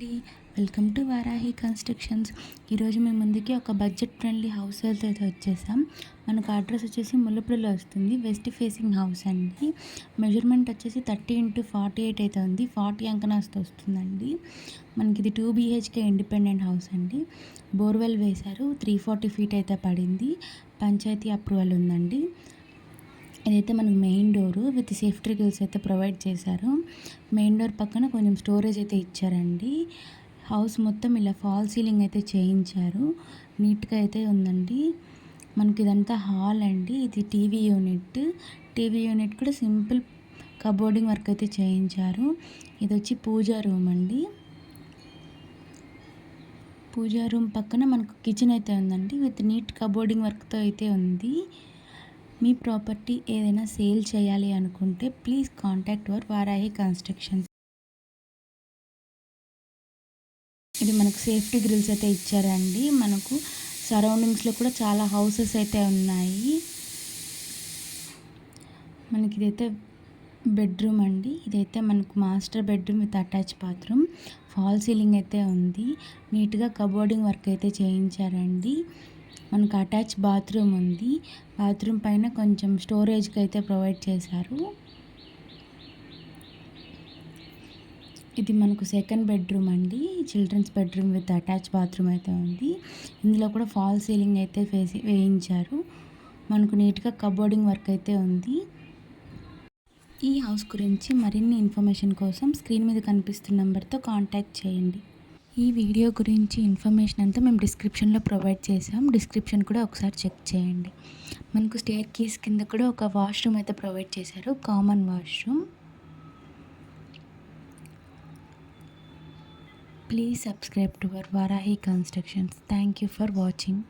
అండి. Welcome to Varahi constructions. ఈరోజు మేము ముందుకి ఒక బడ్జెట్ ఫ్రెండ్లీ హౌస్ అయితే వచ్చేసాం. మనకు అడ్రస్ వచ్చేసి ముల్లపూడిలో వస్తుంది. వెస్ట్ ఫేసింగ్ హౌస్ అండి. మెజర్మెంట్ వచ్చేసి 30x48 అయితే ఉంది. 40 అంకణాస్తో వస్తుందండి. మనకి ఇది 2 BHK ఇండిపెండెంట్ హౌస్ అండి. బోర్వెల్ వేశారు. 340 ఫీట్ అయితే పడింది. పంచాయతీ అప్రూవల్ ఉందండి. ఇదైతే మనకు main door with safety grills అయితే ప్రొవైడ్ చేశారు. మెయిన్ డోర్ పక్కన కొంచెం స్టోరేజ్ అయితే ఇచ్చారండి. హౌస్ మొత్తం ఇలా ఫాల్ సీలింగ్ అయితే చేయించారు. నీట్గా అయితే ఉందండి. మనకి ఇదంతా హాల్ అండి. ఇది టీవీ యూనిట్ కూడా సింపుల్ కబోర్డింగ్ వర్క్ అయితే చేయించారు. ఇది వచ్చి పూజా రూమ్ అండి. పూజా రూమ్ పక్కన మనకు కిచెన్ అయితే ఉందండి. విత్ నీట్ కబోర్డింగ్ వర్క్తో అయితే ఉంది. మీ ప్రాపర్టీ ఏదైనా సేల్ చేయాలి అనుకుంటే ప్లీజ్ కాంటాక్ట్ వారాహి కన్స్ట్రక్షన్స్. ఇది మనకు సేఫ్టీ గ్రిల్స్ అయితే ఇచ్చారండి. మనకు సరౌండింగ్స్లో కూడా చాలా హౌసెస్ అయితే ఉన్నాయి. మనకి ఇదైతే బెడ్రూమ్ అండి. ఇదైతే మనకు master bedroom with attach bathroom. Fall ceiling అయితే ఉంది. నీట్గా కబోర్డింగ్ వర్క్ అయితే చేయించారండి. మనకు అటాచ్ బాత్రూమ్ ఉంది. బాత్రూమ్ పైన కొంచెం స్టోరేజ్కి అయితే ప్రొవైడ్ చేశారు. ఇది మనకు సెకండ్ బెడ్రూమ్ అండి. Childrens bedroom with attach bathroom అయితే ఉంది. ఇందులో కూడా ఫాల్ సీలింగ్ అయితే వేయించారు. మనకు నీట్గా కబోర్డింగ్ వర్క్ అయితే ఉంది. ఈ హౌస్ గురించి మరిన్ని ఇన్ఫర్మేషన్ కోసం స్క్రీన్ మీద కనిపిస్తున్న నెంబర్తో కాంటాక్ట్ చేయండి. ఈ వీడియో గురించి ఇన్ఫర్మేషన్ అంతా మేము డిస్క్రిప్షన్లో ప్రొవైడ్ చేసాం. డిస్క్రిప్షన్ కూడా ఒకసారి చెక్ చేయండి. మనకు స్టేర్ కీస్ కింద కూడా ఒక వాష్రూమ్ అయితే ప్రొవైడ్ చేశారు. Common washroom. Please subscribe to our Varahi constructions. Thank you for watching.